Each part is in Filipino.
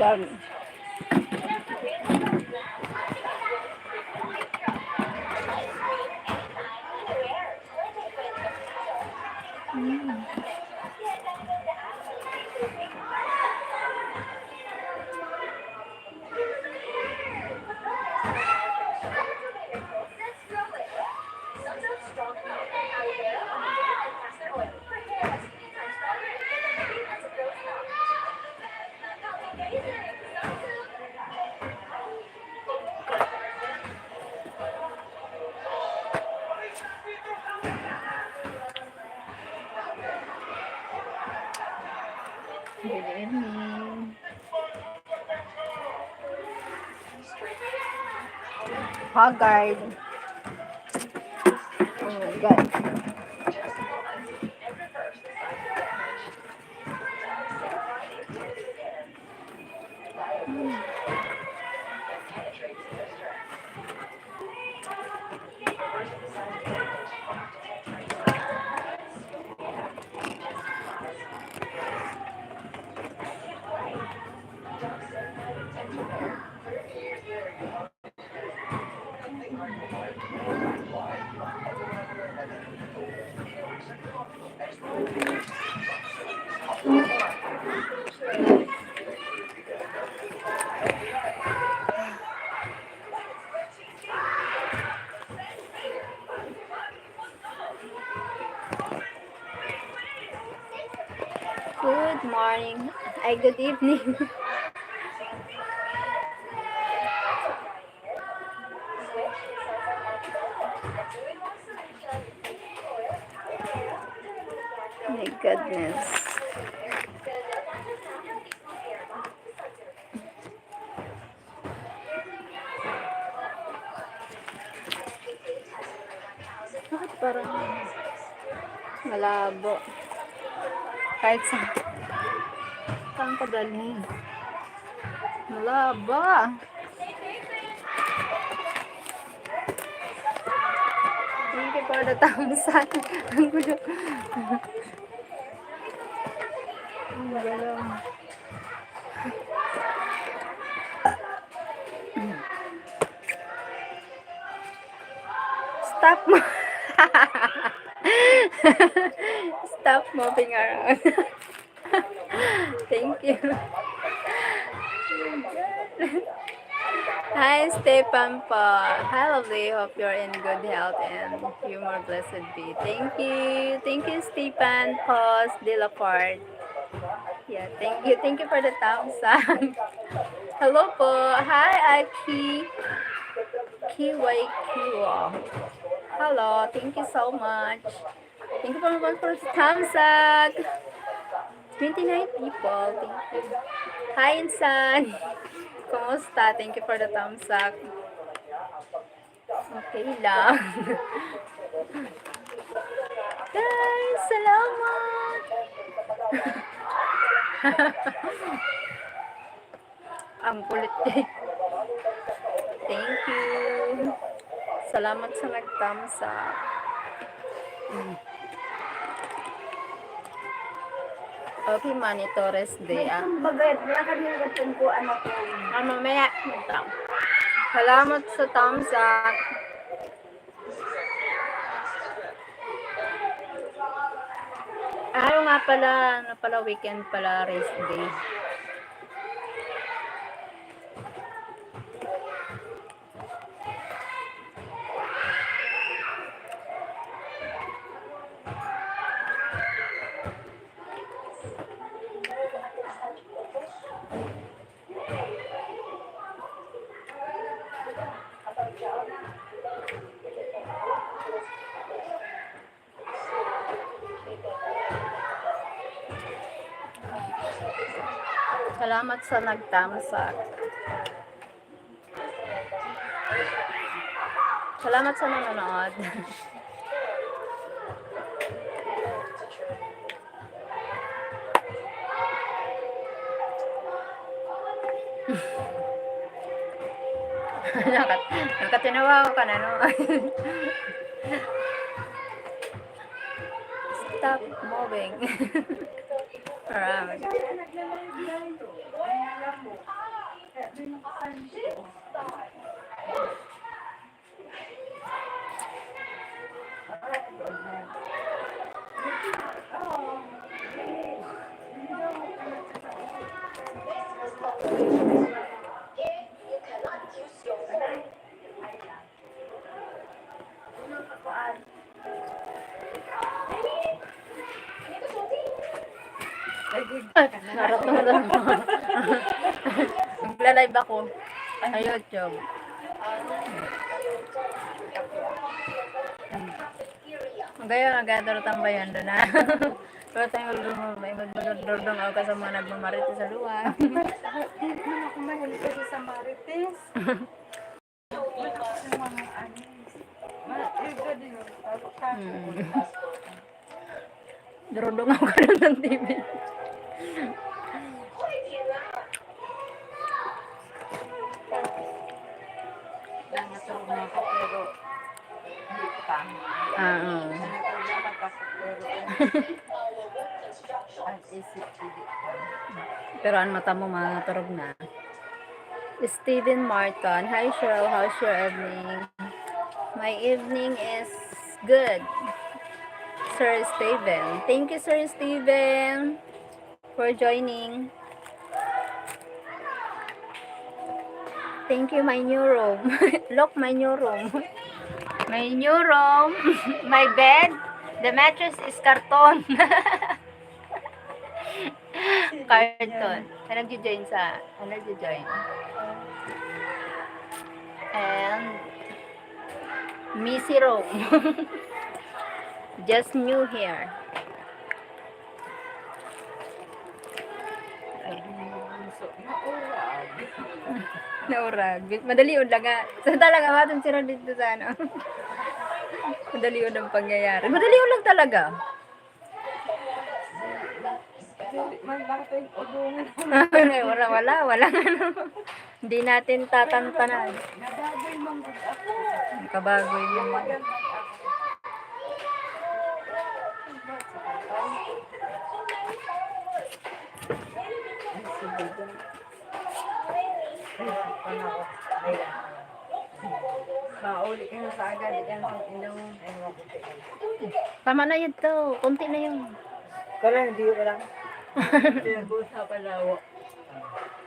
Dami. Good evening. Haggard. Oh my God. Good morning. Ay, good evening. My goodness. Bakit parang malabo? Kahit saan ko dalhin? Malaba. Thank you for the thumbs up. Ang gulo. Ang gulo. Stop mo. Stop moving around. Thank you. Hi, Stefan po. Hi, lovely. Hope you're in good health and you more blessed be. Thank you. Thank you, Stefan Pos de la Part. Yeah, thank you. Thank you for the thumbs up. Hello po. Hi, Aki. Kiwai Kiwa. Hello. Thank you so much. Thank you for the thumbs up. 29 people. Thank you. Hi, Insan. Kumusta? Thank you for the thumbs up. Okay lang. Guys, salamat. Ang kulit eh. Thank you. Salamat sa nag-thumbs up. Okay, Monitores Day. Bagay, wala ka nila tungkuan ako. Mamaya. Salamat sa thumbs up. Ayaw nga pala, weekend pala, rest day. Salamat sa nag-thumbs up. Salamat sa nanonood. Nakatinawa ko ka na, no? Stop moving. Around. Ay, naratong lang. Magla-live ako sa YouTube. Gaya nga, gaya tambayan doon na. Pero tayo may magdodordong ako sa mga nagmamarito sa luwa. Ako mahilig kasi sa marites. Sa mga anis. Ikaw din. Dordong ako karon ng TV. Nangatulog na ako pero hindi ko pa. Oo. Nangatulog na ako pero ang isip hindi pa. Pero ang mata mo maturog na. Steven Martin. Hi Cheryl, how's your evening? My evening is good. Sir Steven. Thank you, Sir Steven, for joining. Thank you, my new room. Look, my new room. My new room. My bed. The mattress is karton. Karton. Nag-join sa, nag-join. And Missy room. Just new here. Naurag. Madali yun lang nga. So talaga, matang sila dito sa ano. Madali yun ang pangyayari. Madali yun lang talaga. Wala. Hindi natin tatantanan. Nababoy manggod ako. Kabagoy mo. Mauli ka na sa agad. Yan ang inong. Tama na yun to. Kunti na yun. Kala hindi ko lang. Pinag-uusapan na ako.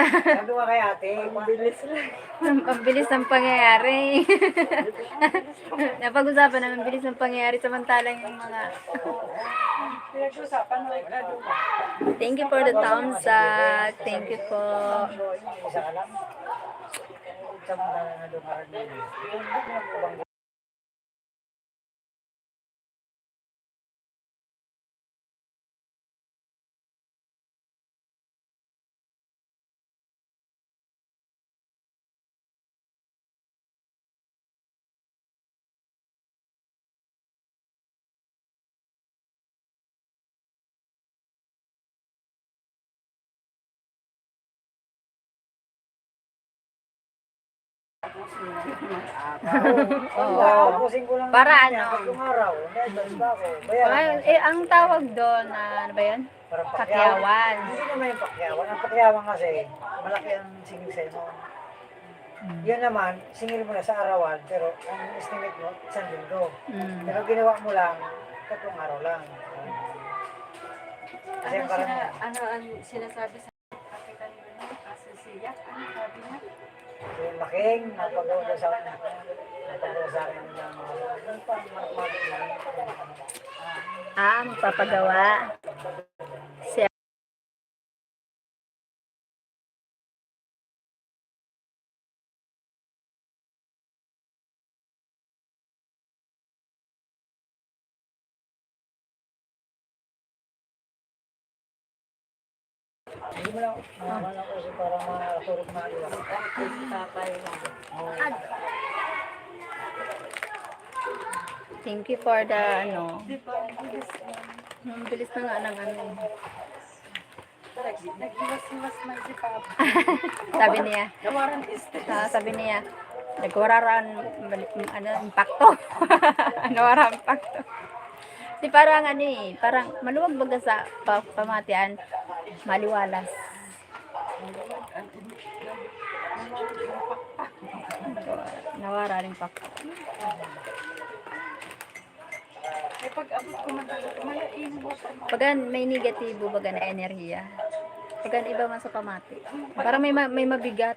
Sabi ko kay ate, Bilis lang. Ang bilis ng pangyayari. Napag-usapan na ang bilis ng pangyayari samantalang yung mga... Pinag-uusapan na ako. Thank you for the thumbs up. Thank you po. isa ka lang. Sa mga na lumaran na yun. Oo. Tapusin ko lang. Para naman yan. ano? Tatlong araw. Netos ba ako? Bayaran Ay, mo. ang tawag doon, ano ba yun? Parang Pakyawan. Hindi naman yung pakyawan. Ang pakyawan kasi, malaki ang singil sa'yo mo. Yun naman, singil mo na sa arawan, pero ang estimate mo, 1 linggo. Mm. Pero ginawa mo lang, 3 araw lang. Kasi parang, Ano ang sinasabi sa kapitan doon? Kasi siya, ano sabi niya? yung laking, napagawa daw sa akin. Napagawa sa akin ng mga pang-mark lang. Magpapagawa. Siya. Hindi mo lang, naman ako kasi para maturog na iwan. Tatay lang. Thank you for the, ano, Di ba, ang bilis lang. ang bilis na nga ng ano. Naghiwas-hiwas man si Papa. Sabi niya, Nawaran stress. sabi niya, nagwararan, ano, impacto. Nawara impacto. Di parang ano eh, parang maluwag baga sa pamatian. Maliwalas. Nawara rin pa. Eh, pag abot ko malain mo sa Pagka may negatibo baga na enerhiya. Pagka iba man sa pamati. Para may mabigat.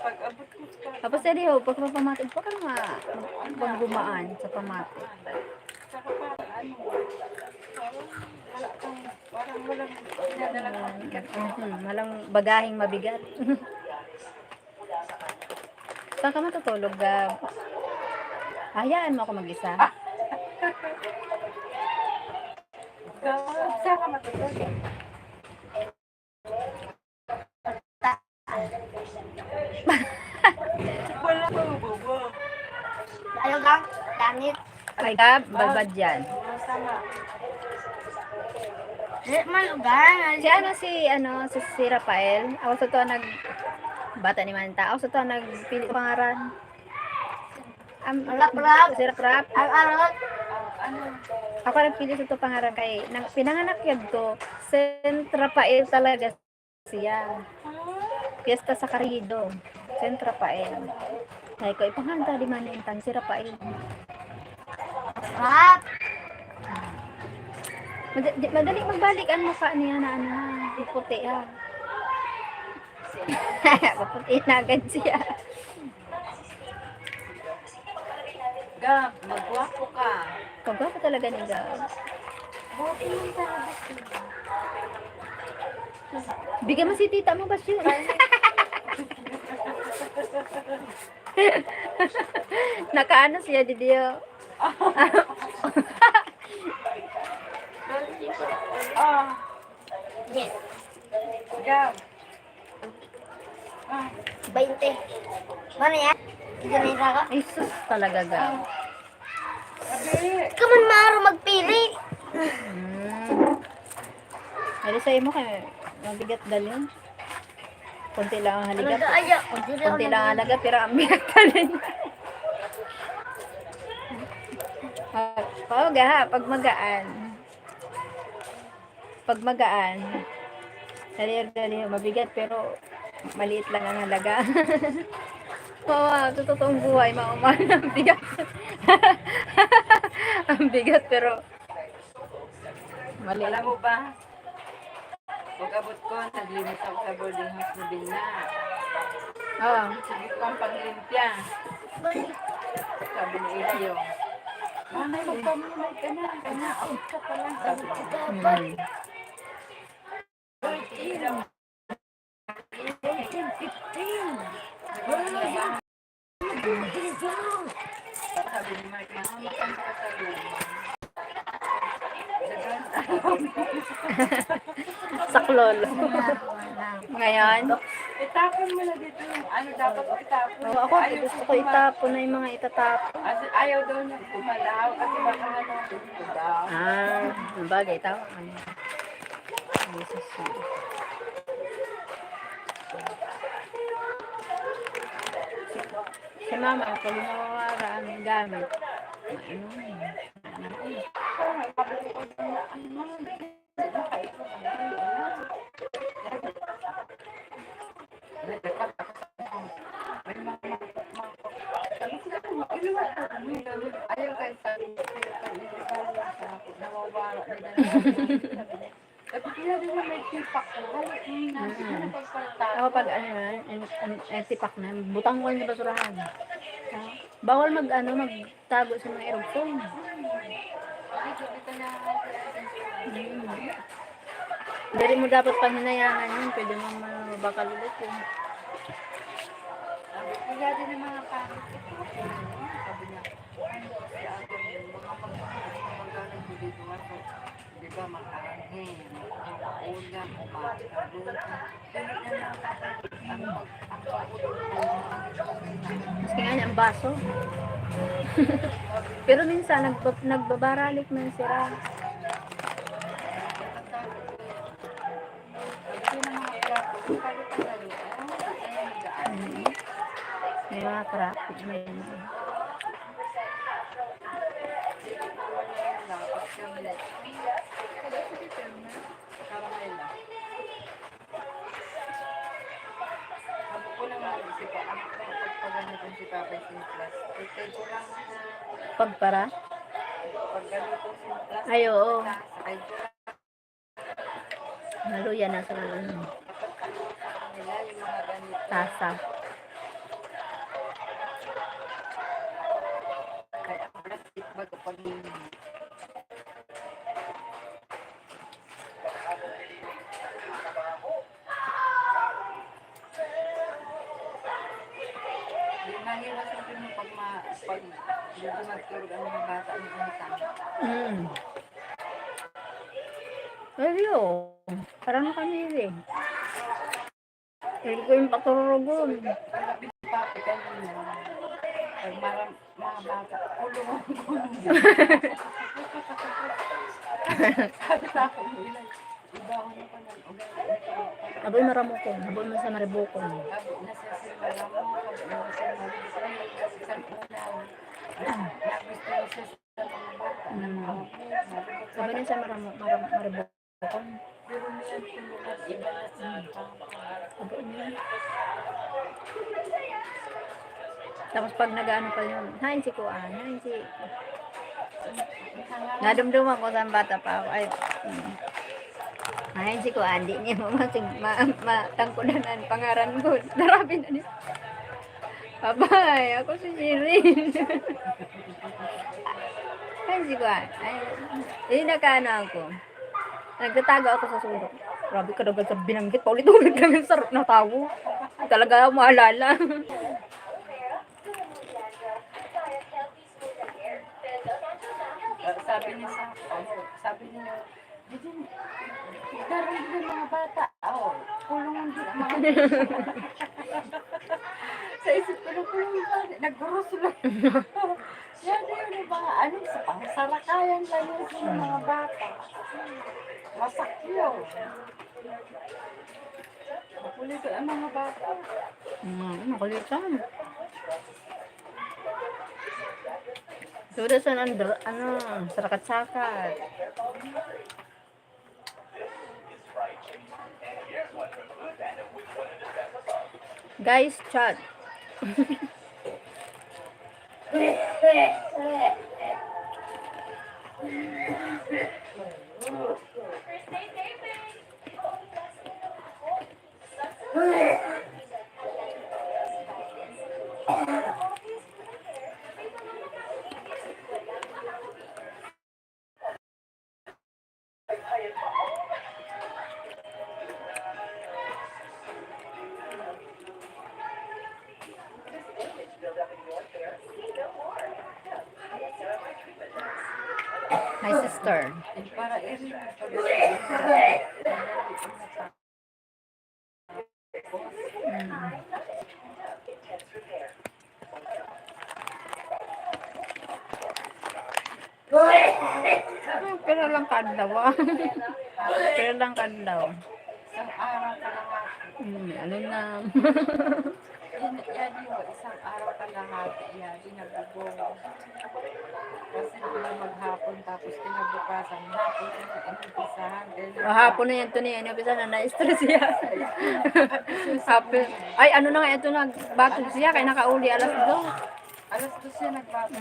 pag abot ko sa Tapos edi ho, pag mapamati, baka pag gumaan sa pamati. saka parang ano, parang walang dinadala Malang bagahing mabigat. Saan ka matutulog, Gab? Hayaan mo ako mag-isa. Saka matutulog. Wala ko, bobo. Ayaw gang, langit. Ay, Gab, balbad yan. Sama. Di man gang. Si Rafael. Ako sa to bata ni Manta. Ako sa to nagpili pangaran. Rap-rap. Si Rap-rap. Ang arot. Ano? Ako nagpili sa to pangaran kay pinanganak yun to. Saint Rafael talaga siya. Fiesta sa Carido. Saint Rafael. Ay ko ipanganta di man yung si Rafael. Rap. Madali magbalik ang mukha niya na puti ha. Puti na agad siya. Gab, magwapo ka. Kagwapo talaga ni Gab. Buti yung talaga sila. Bigyan mo si tita mo ba siya? Nakaano siya di Dio. Ah, Yes. Gab. Ah, 20. Mana ya? Ganira ka? Ay sus talaga Gab. sabi. Kaman maaro magpili. Ay sa'yo mo kaya mabigat dalhin. Kunti lang ang Ano haligat. da aya? Kunti lang ang halaga pero ang bigat dalhin. Oo ga, pag magaan. Pag magaan. Dali, mabigat pero maliit lang ang halaga. Oo, sa totoong buhay, maumahal ang bigat. Ang bigat pero maliit. Alam mo ba? Pag abot ko, naglinis ako sa boarding house na Bilna. Oo. Sige ko ang paglimpya. Sabi ni Ilio. Manay, magpamulay ka na. Out ka pa lang. Sabi niya. Sabi ni Mark, makan ka sa luma. Saklol. Ngayon, Itapon mo na dito yung ano dapat itapon. ako gusto ko itapon na yung mga itatapon. Ayaw daw niya kumalaw kasi baka hanapin ko daw. Ang bagay, tao. Jesus. Si mama, pag nawawara ang gamit, Ayaw kayo sabi niya, nawawala. Dapat kaya din na may tipak ko. ako pag tipak na, butang ko yung basurahan. Bawal magtago sa mga erupsyon. Dari mo dapat panghinayangan yun, pwede mo mabakal ulit yun. Kaya din yung mga parang sabi niya, ano kasi ako yung mga pagkakalang dito ako, di ba makaangin, makaulam, makakaluto. Maski nga niya ang baso. Pero minsan, nagbabaralik na sira. May mga traffic na yun. Papa Simplas. Ikay ko lang na Pagpara? pag ganito Simplas. Ay, oo. Sakay ko lang Naluya na sa ano, nila yung mga ganito. tasa. Kaya ang plastic bago pag Di mahirap sa akin yung pag hindi matulog ang mga bata ng utang. Pero, parang nakamili. Hindi ko yung paturugon. Papi kanina. Pag mga bata, kulungan ko. Sabi sa akin, iba ako na pa ng ugali. Aboy maramukon. Aboy mo sa maribukon. Sabi, nasa simula mo, sabi, nasa simula mo, isang ulan. Nagusto mo siya sa mga bata. Sabi niya sa maribukon. Pero minsan tulungan, iba na sa Aboy niya. Tapos pag nag-ano pa yun, hain si Kuan, hain si... Nadumduman ko sa bata pa ako. Ay, hain si Kuan, di niya matangkudanan pangaran ko. Darapin na niya. Babay, ako si Shirin. Hain si Kuan. Ay, hindi nakaano ako. Nagtatago ako sa sulok. Grabe ka daw sa binanggit. Paulit-ulit lang yung sarap na tawo. Talaga maalala. sabi niya sabi niya, darin din mga bata. Kulungan din ang mga sa isip ko na kulungan bata. Nagguruso lang. Yan yung mga sa pangsarakayan lang yun sa mga bata. Masakyo. Makulit ang mga bata. Makulitan. Sudah sa sarakat-sakat. Guys, chat. My sister. Para i-rin. Pero lang kadlaw. Pero lang kadlaw. Isang araw ka lang ako. Ano na. Yan yung isang araw ka lahat. Yan, ginagubong. Kasi na maghapon tapos kinabukasan. Hapon yung inumpisahan. Hapon na yan to niya. Inupisa na na-stress siya. Hapon. Ay, ano na nga ito nagbatog siya. Kaya nakauli alas 2. Alas 2 siya nagbago.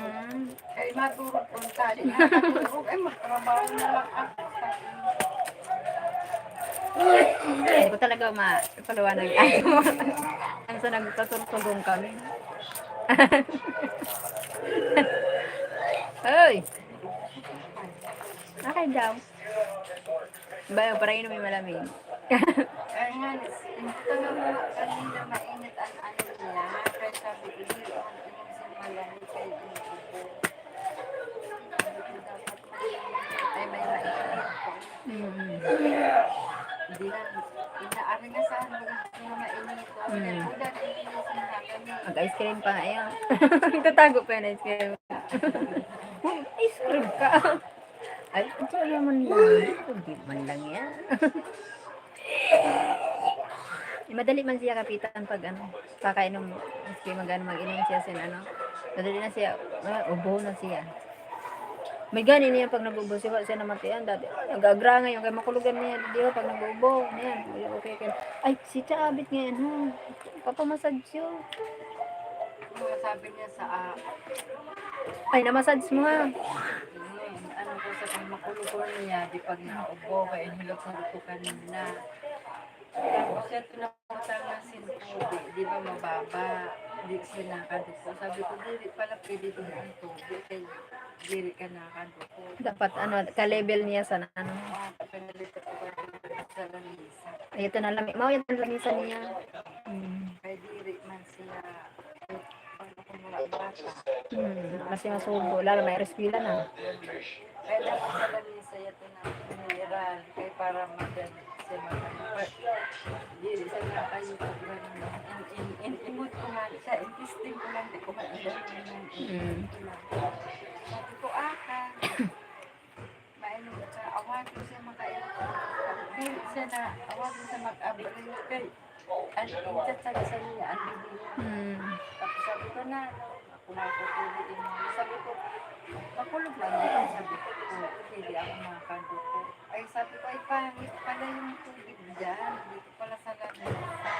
Kaya maturog punta. Di nga natulog. Ay, magtrabaho na lang ako. Hindi ko talaga mapaliwanag. Ang sa nagtatutugong kami. Hoy! Okay daw. Bayo, para inom yung malamig. Kaya nga, ito na mo kanina mainit ang ano nila. Kaya sabi ko, hindi ako inom sa malamig kaya inuubo. Ay, may mainit ko. Hindi na, inaari nga sa ano, yung mainit ko. Ulan, Mag-ice cream pa. Ayan. Tatago pa yung ice cream. Ice cream ka. Ay, ito naman lang. Hindi man lang yan. Madali man siya kapitan pag ano, kakainom, maski mag-inom siya sin ano. Madali na siya, ubo na siya. May ganin niya pag nag-ubo siya namatayan dati. Nag-agra ngayon kaya makulugan niya di ba pag nag-ubo. Niyan, okay. Ay, si Chabit ngayon ha. Papamasage siya. sabi niya sa Ay, namasage mo nga. ano ko sa kay makulugor niya, di pag naubo, kaya nilog sa ito kanina. Tapos ito na ng sintubi, di ba mababa, di sinakaduko. Sabi ko, diri pala pwede din ang tubig, kaya diri ka nakaduko. Dapat ano, ka-level niya sa ano. Pinalito ko sa lamisa. Ay, ito na lang. Mau, ito na lang isa niya. Kaya diri man siya, paano kung wala bata. Kasi masubo. Lalo may respira na. Kaya dapat sa lamisa ito na mineral, kaya para madali siya magkano. Diri sa nga kayo pag imod ko nga siya, intestine ko lang, di ko maandang sabi ko, mainom ka, awagin siya dili siya na, awagin siya mag-abrin kay, ang intatag sa niya, ang bibili. Tapos sabi ko na, ako na ako piliin mo. Sabi ko, makulog lang ako. Sabi ko, hindi ako makaduko. Ay sabi ko, ay pangit pala yung tubig dyan. Hindi ko pala sa lamesa.